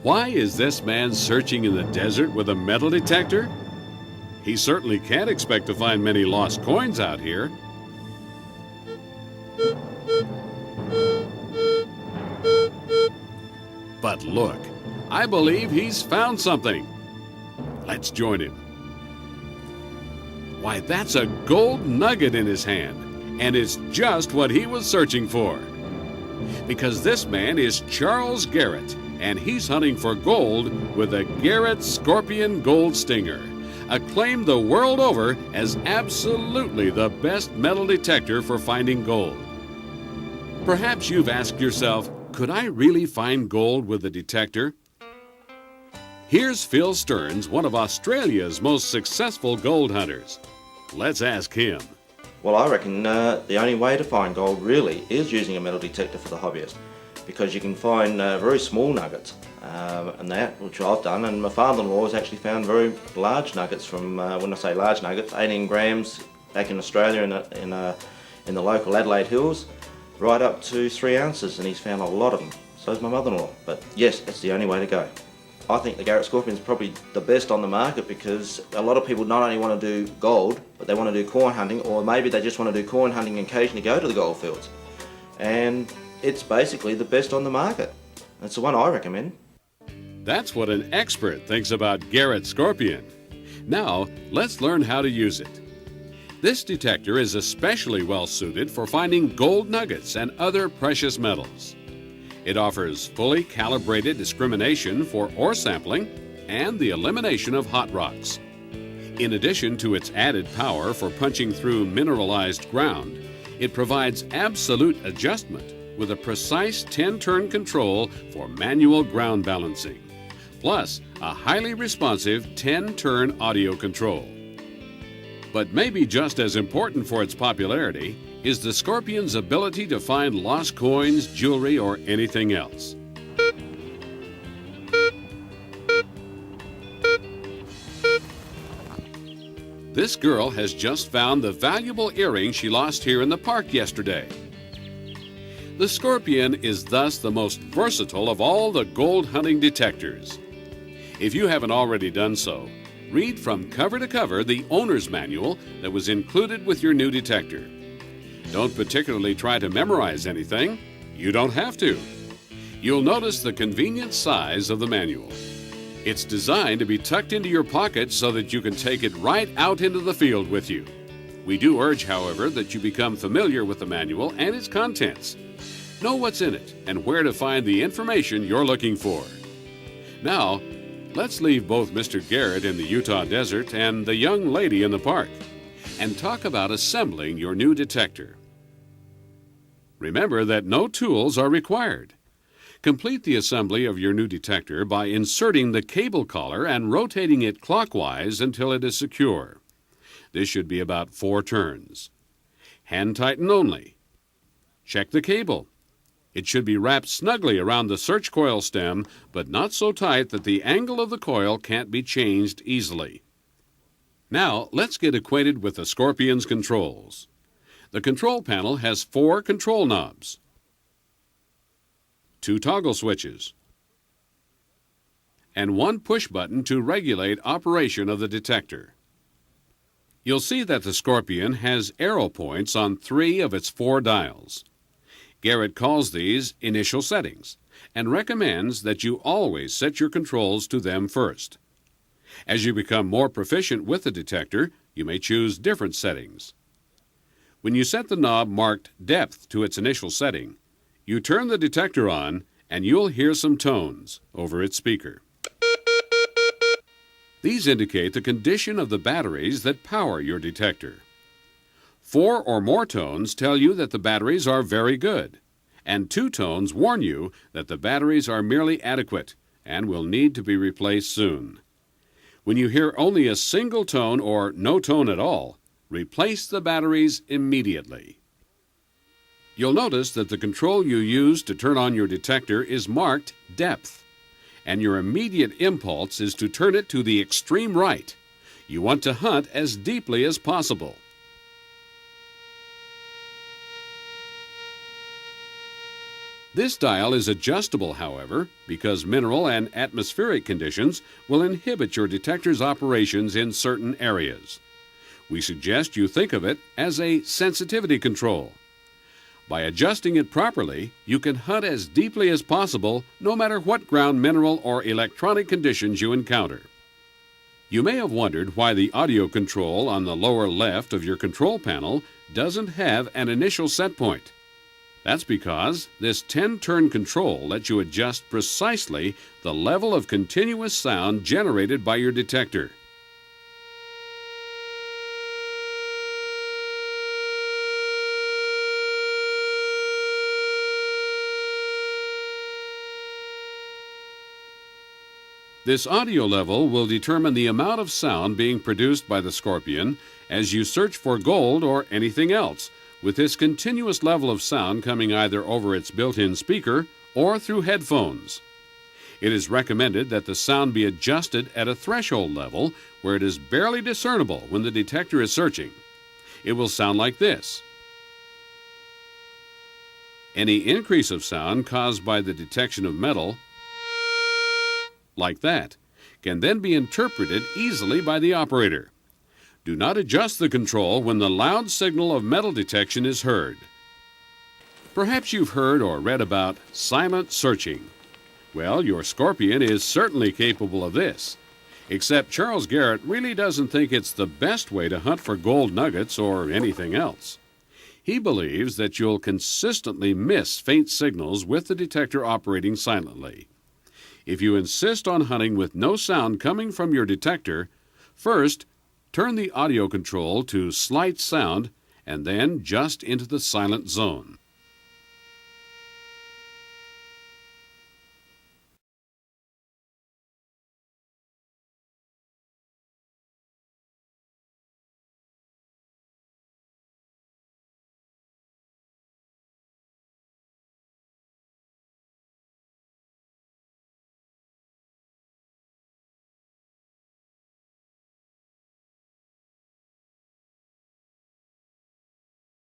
Why is this man searching in the desert with a metal detector? He certainly can't expect to find many lost coins out here. But look, I believe he's found something. Let's join him. Why, that's a gold nugget in his hand, and it's just what he was searching for. Because this man is Charles Garrett, and he's hunting for gold with a Garrett Scorpion gold stinger, acclaimed the world over as absolutely the best metal detector for finding gold. Perhaps you've asked yourself, could I really find gold with a detector? Here's Phil Stearns, one of Australia's most successful gold hunters. Let's ask him. Well, I reckon the only way to find gold really is using a metal detector for the hobbyist, because you can find very small nuggets and that, which I've done, and my father-in-law has actually found very large nuggets from, when I say large nuggets, 18 grams back in Australia in the local Adelaide Hills, right up to 3 ounces, and he's found a lot of them. So has my mother-in-law. But yes, it's the only way to go. I think the Garrett Scorpion is probably the best on the market, because a lot of people not only want to do gold, but they want to do coin hunting, or maybe they just want to do coin hunting and occasionally go to the gold fields. And it's basically the best on the market. It's the one I recommend. That's what an expert thinks about Garrett Scorpion. Now, let's learn how to use it. This detector is especially well suited for finding gold nuggets and other precious metals. It offers fully calibrated discrimination for ore sampling and the elimination of hot rocks. In addition to its added power for punching through mineralized ground, it provides absolute adjustment with a precise 10-turn control for manual ground balancing, plus a highly responsive 10-turn audio control. But maybe just as important for its popularity is the Scorpion's ability to find lost coins, jewelry, or anything else. This girl has just found the valuable earring she lost here in the park yesterday. The Scorpion is thus the most versatile of all the gold hunting detectors. If you haven't already done so, read from cover to cover the owner's manual that was included with your new detector. Don't particularly try to memorize anything. You don't have to. You'll notice the convenient size of the manual. It's designed to be tucked into your pocket so that you can take it right out into the field with you. We do urge, however, that you become familiar with the manual and its contents. Know what's in it and where to find the information you're looking for. Now, let's leave both Mr. Garrett in the Utah desert and the young lady in the park and talk about assembling your new detector. Remember that no tools are required. Complete the assembly of your new detector by inserting the cable collar and rotating it clockwise until it is secure. This should be about 4 turns. Hand tighten only. Check the cable. It should be wrapped snugly around the search coil stem, but not so tight that the angle of the coil can't be changed easily. Now, let's get acquainted with the Scorpion's controls. The control panel has 4 control knobs, 2 toggle switches, and 1 push button to regulate operation of the detector. You'll see that the Scorpion has arrow points on 3 of its 4 dials. Garrett calls these initial settings and recommends that you always set your controls to them first. As you become more proficient with the detector, you may choose different settings. When you set the knob marked Depth to its initial setting, you turn the detector on and you'll hear some tones over its speaker. These indicate the condition of the batteries that power your detector. 4 or more tones tell you that the batteries are very good, and 2 tones warn you that the batteries are merely adequate and will need to be replaced soon. When you hear only a single tone or no tone at all, replace the batteries immediately. You'll notice that the control you use to turn on your detector is marked Depth, and your immediate impulse is to turn it to the extreme right. You want to hunt as deeply as possible. This dial is adjustable, however, because mineral and atmospheric conditions will inhibit your detector's operations in certain areas. We suggest you think of it as a sensitivity control. By adjusting it properly, you can hunt as deeply as possible no matter what ground mineral or electronic conditions you encounter. You may have wondered why the audio control on the lower left of your control panel doesn't have an initial set point. That's because this 10-turn control lets you adjust precisely the level of continuous sound generated by your detector. This audio level will determine the amount of sound being produced by the Scorpion as you search for gold or anything else, with this continuous level of sound coming either over its built-in speaker or through headphones. It is recommended that the sound be adjusted at a threshold level where it is barely discernible when the detector is searching. It will sound like this. Any increase of sound caused by the detection of metal, like that, can then be interpreted easily by the operator. Do not adjust the control when the loud signal of metal detection is heard. Perhaps you've heard or read about silent searching. Well, your Scorpion is certainly capable of this, except Charles Garrett really doesn't think it's the best way to hunt for gold nuggets or anything else. He believes that you'll consistently miss faint signals with the detector operating silently. If you insist on hunting with no sound coming from your detector, first, turn the audio control to slight sound and then just into the silent zone.